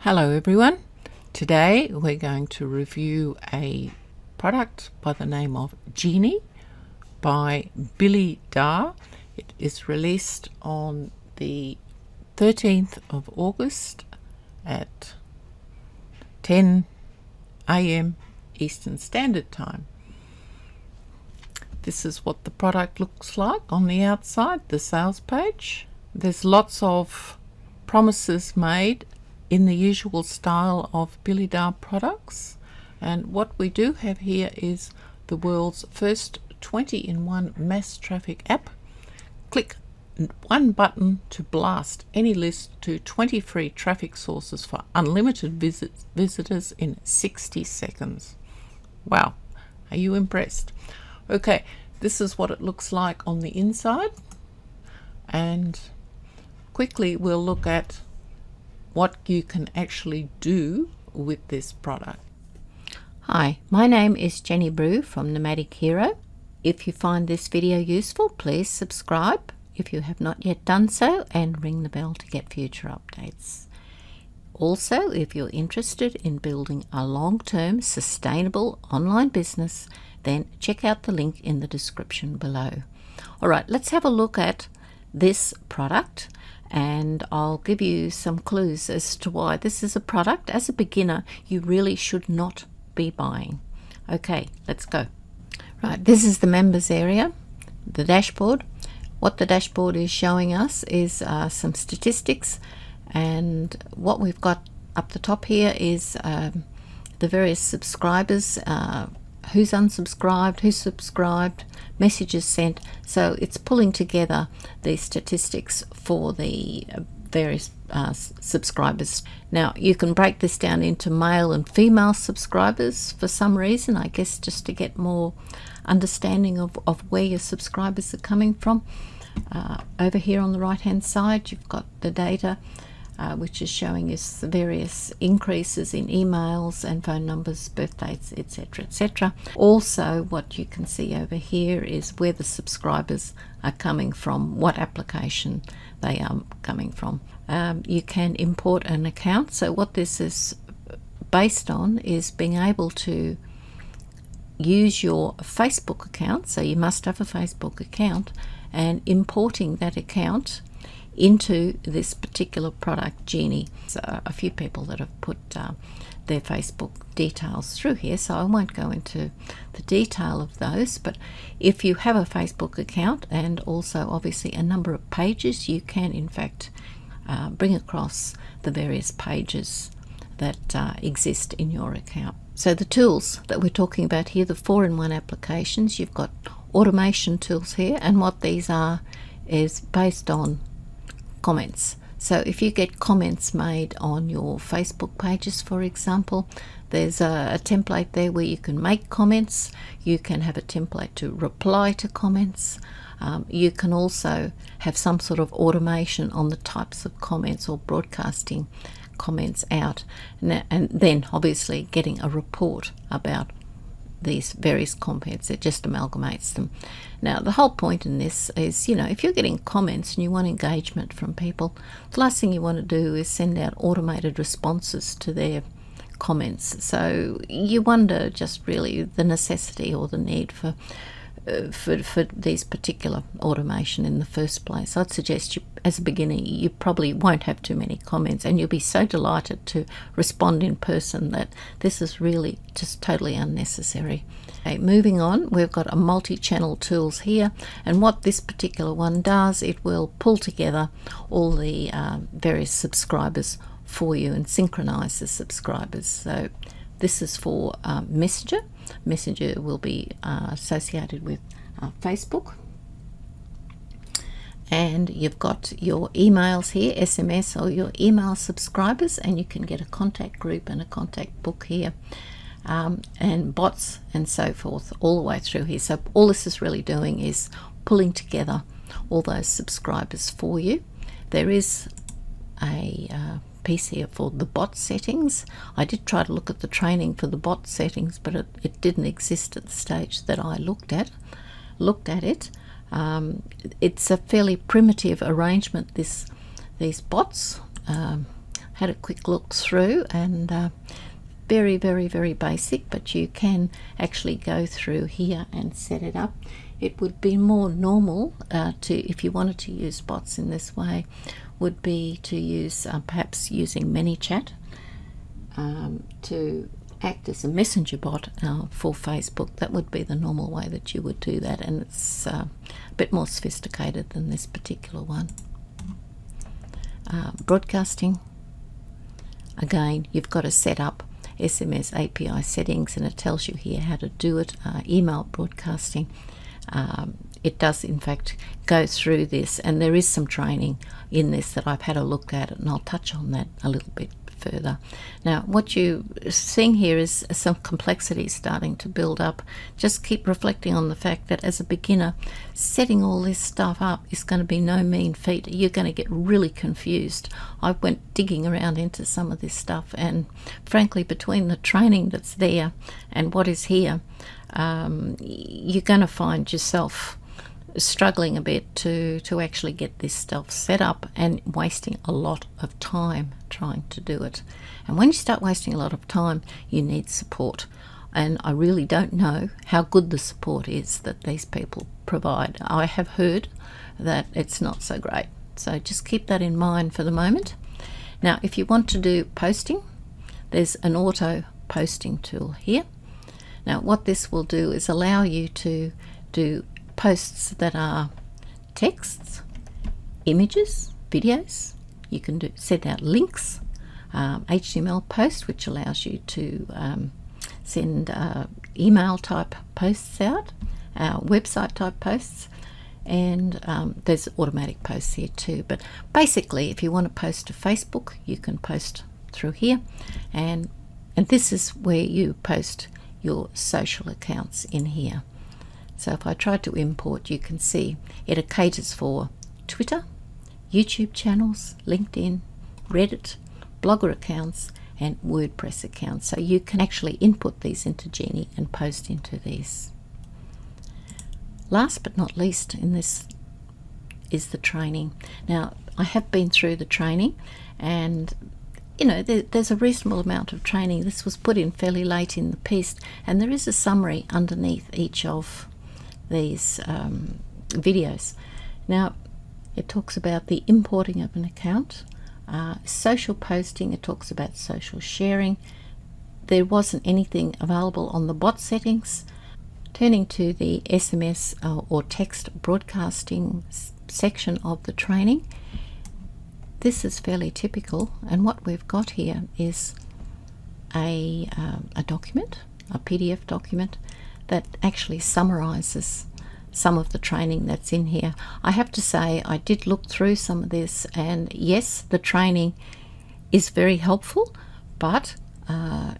Hello everyone. Today we're going to review a product by the name of Genie by Billy Dar. It is released on the 13th of August at 10 a.m. Eastern Standard Time. This is what the product looks like on the outside, the sales page. There's lots of promises made in the usual style of Billy Dar products, and what we do have here is the world's first 20-in-1 mass traffic app. Click one button to blast any list to 20 free traffic sources for unlimited visitors in 60 seconds. Wow, are you impressed? Okay, this is what it looks like on the inside, and quickly we'll look at what you can actually do with this product. Hi, my name is Jenny Brew from Nomadic Hero. If you find this video useful, please subscribe if you have not yet done so, and ring the bell to get future updates. Also, if you're interested in building a long-term sustainable online business, then check out the link in the description below. Alright, let's have a look at this product, and I'll give you some clues as to why this is a product as a beginner you really should not be buying. Okay, let's go. Right, this is the members area, the dashboard. What the dashboard is showing us is some statistics, and what we've got up the top here is the various subscribers, who's unsubscribed, who's subscribed, messages sent. So it's pulling together the statistics for the various subscribers. Now you can break this down into male and female subscribers for some reason, I guess just to get more understanding of where your subscribers are coming from. Over here on the right hand side you've got the data which is showing us the various increases in emails and phone numbers, birth dates, etc, etc. Also what you can see over here is where the subscribers are coming from, what application they are coming from. You can import an account, so what this is based on is being able to use your Facebook account, so you must have a Facebook account, and importing that account into this particular product, Genie. So a few people that have put their Facebook details through here, so I won't go into the detail of those, but if you have a Facebook account and also obviously a number of pages, you can in fact bring across the various pages that exist in your account. So the tools that we're talking about here, the 4-in-1 applications, you've got automation tools here, and what these are is based on comments. So if you get comments made on your Facebook pages, for example, there's a template there where you can make comments. You can have a template to reply to comments. You can also have some sort of automation on the types of comments or broadcasting comments out, and then obviously getting a report about these various comments. It just amalgamates them. Now the whole point in this is, you know, if you're getting comments and you want engagement from people, the last thing you want to do is send out automated responses to their comments. So you wonder just really the necessity or the need for these particular automation in the first place. I'd suggest you, as a beginner, you probably won't have too many comments, and you'll be so delighted to respond in person that this is really just totally unnecessary. Okay, moving on, we've got a multi-channel tools here, and what this particular one does, it will pull together all the various subscribers for you and synchronize the subscribers. So this is for Messenger. Messenger will be associated with Facebook, and you've got your emails here, SMS, or your email subscribers, and you can get a contact group and a contact book here, and bots and so forth all the way through here. So all this is really doing is pulling together all those subscribers for you. There is a piece here for the bot settings. I did try to look at the training for the bot settings, but it didn't exist at the stage that I looked at it. It's a fairly primitive arrangement, these bots. had a quick look through, and very, very, very basic, but you can actually go through here and set it up. It would be more normal if you wanted to use bots in this way, would be to use perhaps using ManyChat to act as a messenger bot for Facebook. That would be the normal way that you would do that, and it's a bit more sophisticated than this particular one. Broadcasting, again, you've got to set up SMS API settings, and it tells you here how to do it. Email broadcasting, it does in fact go through this, and there is some training in this that I've had a look at, and I'll touch on that a little bit further. Now, what you're seeing here is some complexity starting to build up. Just keep reflecting on the fact that as a beginner, setting all this stuff up is going to be no mean feat. You're going to get really confused. I went digging around into some of this stuff, and frankly, between the training that's there and what is here, you're going to find yourself struggling a bit to actually get this stuff set up, and wasting a lot of time trying to do it. And when you start wasting a lot of time, you need support, and I really don't know how good the support is that these people provide. I have heard that it's not so great, so just keep that in mind for the moment. Now, if you want to do posting, there's an auto posting tool here. Now, what this will do is allow you to do posts that are texts, images, videos. You can send out links, HTML posts, which allows you to send email type posts out, website type posts, and there's automatic posts here too. But basically, if you want to post to Facebook, you can post through here, and this is where you post your social accounts in here. So if I try to import, you can see it caters for Twitter, YouTube channels, LinkedIn, Reddit, blogger accounts, and WordPress accounts. So you can actually input these into Genie and post into these. Last but not least in this is the training. Now, I have been through the training, and you know, there's a reasonable amount of training. This was put in fairly late in the piece, and there is a summary underneath each of these videos. Now, it talks about the importing of an account, social posting, it talks about social sharing. There wasn't anything available on the bot settings. Turning to the SMS or text broadcasting section of the training, this is fairly typical, and what we've got here is a document, a PDF document, that actually summarizes some of the training that's in here. I have to say, I did look through some of this, and yes, the training is very helpful, but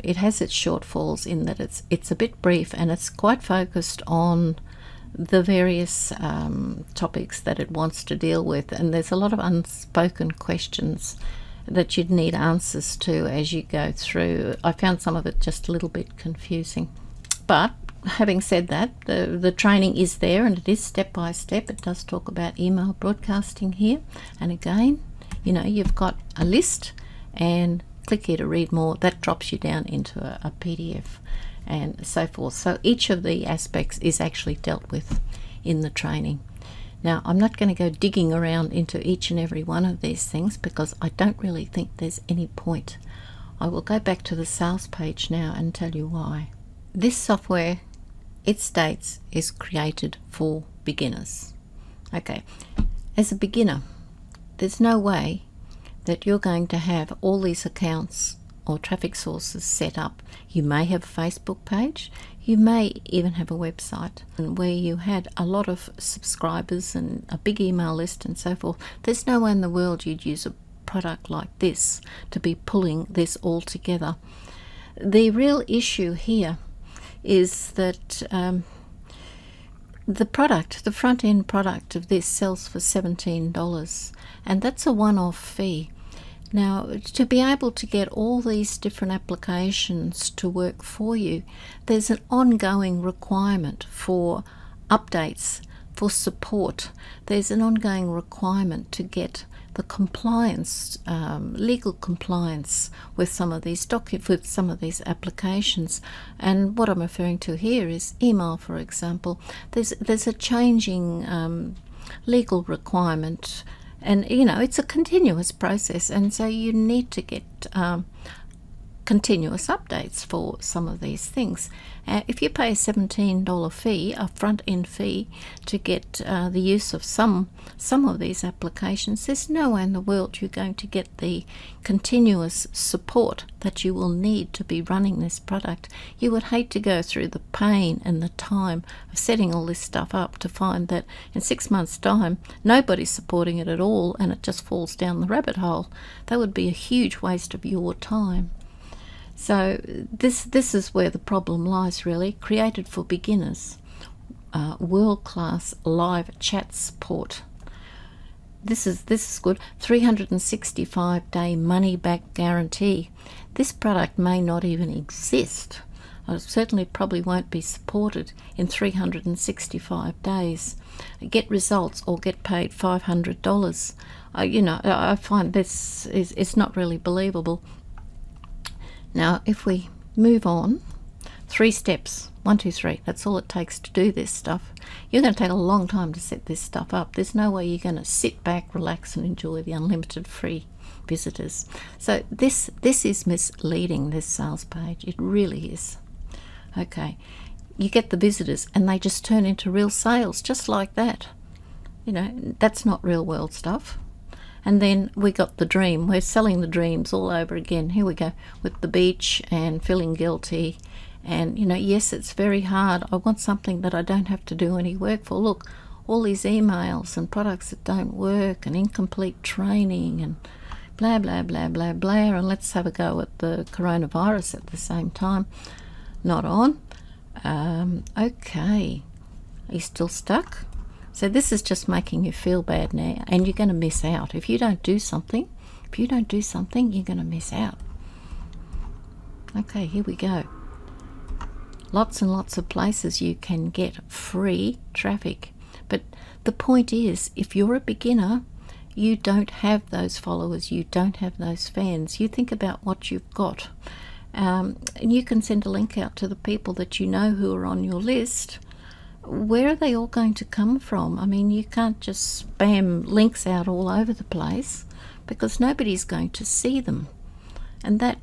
it has its shortfalls in that it's a bit brief, and it's quite focused on the various topics that it wants to deal with, and there's a lot of unspoken questions that you'd need answers to as you go through. I found some of it just a little bit confusing, but having said that, the training is there, and it is step by step. It does talk about email broadcasting here, and again, you know, you've got a list, and click here to read more. That drops you down into a PDF and so forth. So each of the aspects is actually dealt with in the training. Now, I'm not going to go digging around into each and every one of these things, because I don't really think there's any point. I will go back to the sales page now and tell you why. This software, it states, is created for beginners. Okay, as a beginner, there's no way that you're going to have all these accounts or traffic sources set up. You may have a Facebook page, you may even have a website, and where you had a lot of subscribers and a big email list and so forth. There's no way in the world you'd use a product like this to be pulling this all together. The real issue here is that the front-end product of this sells for $17, and that's a one-off fee. Now, to be able to get all these different applications to work for you, there's an ongoing requirement for updates, for support. There's an ongoing requirement to get the compliance, legal compliance with some of these with some of these applications. And what I'm referring to here is email, for example. There's a changing legal requirement, and it's a continuous process, and so you need to get continuous updates for some of these things. If you pay a $17 fee, a front-end fee, to get the use of some of these applications, there's no way in the world you're going to get the continuous support that you will need to be running this product. You would hate to go through the pain and the time of setting all this stuff up to find that in 6 months' time nobody's supporting it at all and it just falls down the rabbit hole. That would be a huge waste of your time. So this is where the problem lies, really. Created for beginners, world-class live chat support. This is good. 365-day money-back guarantee. This product may not even exist. It certainly probably won't be supported in 365 days. Get results or get paid $500. I find this is not really believable. Now, if we move on, 3 steps, 1, 2, 3, that's all it takes to do this stuff. You're going to take a long time to set this stuff up. There's no way you're going to sit back, relax, and enjoy the unlimited free visitors. So this is misleading, this sales page. It really is. Okay, you get the visitors and they just turn into real sales, just like that. That's not real world stuff. And then we got the dream. We're selling the dreams all over again. Here we go with the beach and feeling guilty. And, yes, it's very hard. I want something that I don't have to do any work for. Look, all these emails and products that don't work and incomplete training and blah, blah, blah, blah, blah. And let's have a go at the coronavirus at the same time. Not on. Okay. Are you still stuck? So this is just making you feel bad now, and you're going to miss out. If you don't do something, you're going to miss out. Okay, here we go. Lots and lots of places you can get free traffic. But the point is, if you're a beginner, you don't have those followers, you don't have those fans. You think about what you've got. And you can send a link out to the people that you know who are on your list. Where are they all going to come from? I mean, you can't just spam links out all over the place because nobody's going to see them. And that,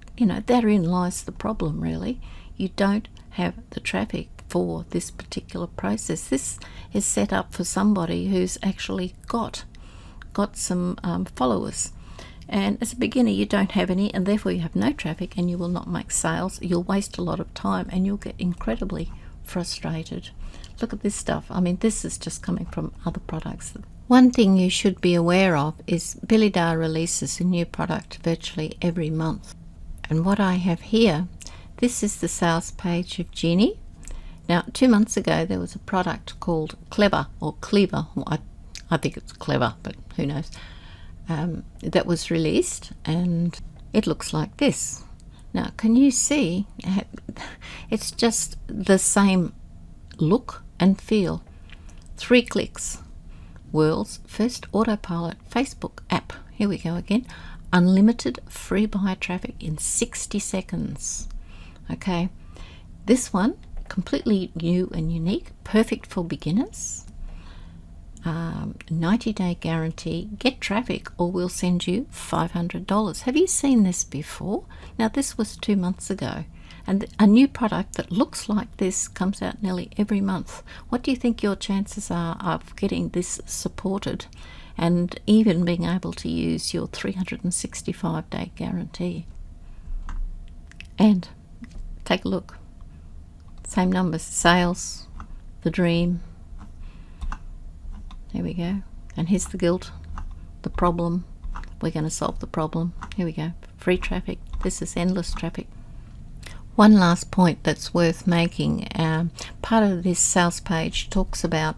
therein lies the problem, really. You don't have the traffic for this particular process. This is set up for somebody who's actually got some followers. And as a beginner, you don't have any, and therefore you have no traffic, and you will not make sales. You'll waste a lot of time, and you'll get incredibly frustrated. Look at this stuff. I mean, this is just coming from other products. One thing you should be aware of is Billy Dar releases a new product virtually every month. And what I have here, this is the sales page of Genie. Now, 2 months ago, there was a product called Clever, or Cleaver. I think it's Clever, but who knows. That was released, and it looks like this. Now, can you see? It's just the same look and feel. 3 clicks. World's first autopilot Facebook app. Here we go again. Unlimited free buyer traffic in 60 seconds. Okay. This one, completely new and unique. Perfect for beginners. 90-day guarantee. Get traffic or we'll send you $500. Have you seen this before? Now, this was 2 months ago. And a new product that looks like this comes out nearly every month. What do you think your chances are of getting this supported and even being able to use your 365-day guarantee? And take a look. Same numbers. Sales, the dream. There we go. And here's the guilt, the problem. We're going to solve the problem. Here we go. Free traffic. This is endless traffic. One last point that's worth making. Part of this sales page talks about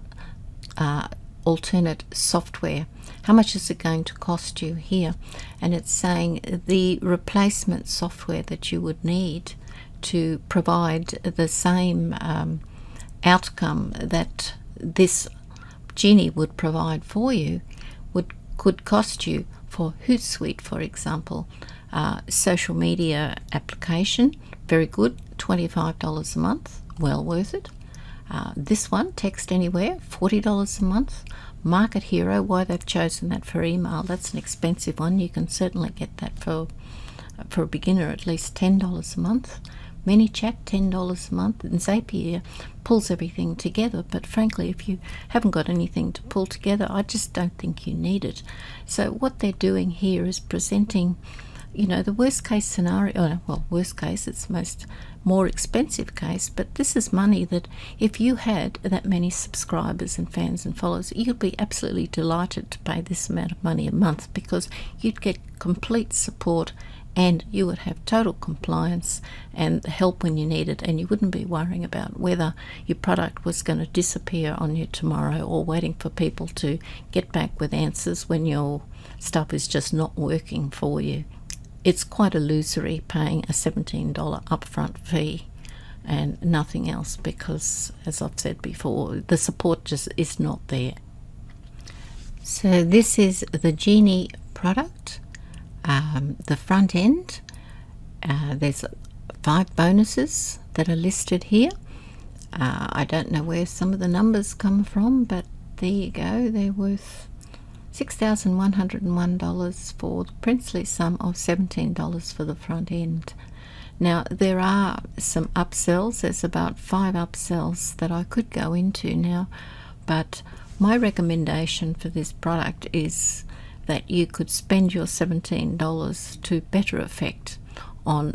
alternate software. How much is it going to cost you here? And it's saying the replacement software that you would need to provide the same outcome that this Genie would provide for you could cost you for Hootsuite, for example. Social media application, very good, $25 a month, well worth it. This one, Text Anywhere, $40 a month. Market Hero, why they've chosen that for email, that's an expensive one. You can certainly get that for a beginner at least $10 a month. ManyChat, $10 a month. And Zapier pulls everything together, but frankly, if you haven't got anything to pull together, I just don't think you need it. So what they're doing here is presenting, you know, the worst case scenario. Well, worst case, it's more expensive case, but this is money that if you had that many subscribers and fans and followers, you'd be absolutely delighted to pay this amount of money a month, because you'd get complete support and you would have total compliance and help when you need it, and you wouldn't be worrying about whether your product was going to disappear on you tomorrow, or waiting for people to get back with answers when your stuff is just not working for you. It's quite illusory paying a $17 upfront fee and nothing else, because, as I've said before, the support just is not there. So this is the Genie product. The front end, there's 5 bonuses that are listed here. I don't know where some of the numbers come from, but there you go. They're worth $6,101 for the princely sum of $17 for the front end. Now, there are some upsells. There's about 5 upsells that I could go into now, but my recommendation for this product is that you could spend your $17 to better effect on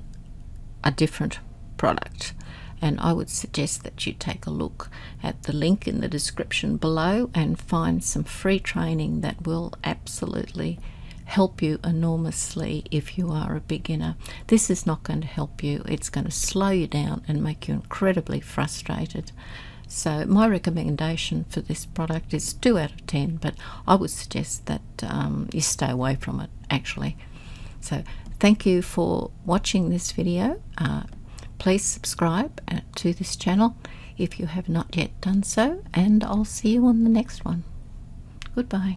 a different product. And I would suggest that you take a look at the link in the description below and find some free training that will absolutely help you enormously if you are a beginner. This is not going to help you. It's going to slow you down and make you incredibly frustrated. So my recommendation for this product is 2 out of 10, but I would suggest that you stay away from it, actually. So thank you for watching this video. Please subscribe to this channel if you have not yet done so, and I'll see you on the next one. Goodbye.